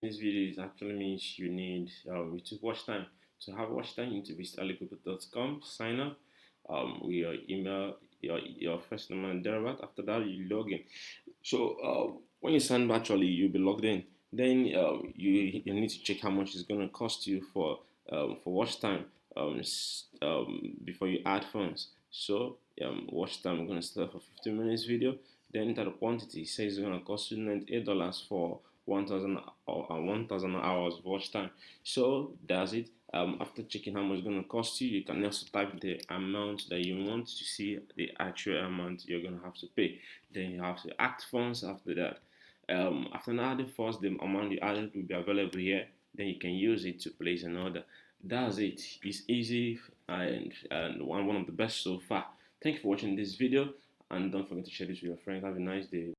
This video is actually means you need YouTube watch time. To have watch time, you need to visit AliGoBo.com, sign up with your email, your first name and thereabout. After that, you log in. So when you sign up, actually, you'll be logged in. Then you need to check how much it's going to cost you for watch time before you add funds. So watch time, we're going to start for 15 minutes video. Then enter the quantity. It says it's going to cost you $98 for 1,000 hours of watch time. So that's it. After checking how much it's going to cost you, you can also type the amount that you want to see the actual amount you're going to have to pay. Then you have to add funds after that. After adding funds, the amount you added will be available here. Then you can use it to place an order. That's it. It's easy and one of the best so far. Thank you for watching this video, and don't forget to share this with your friends. Have a nice day.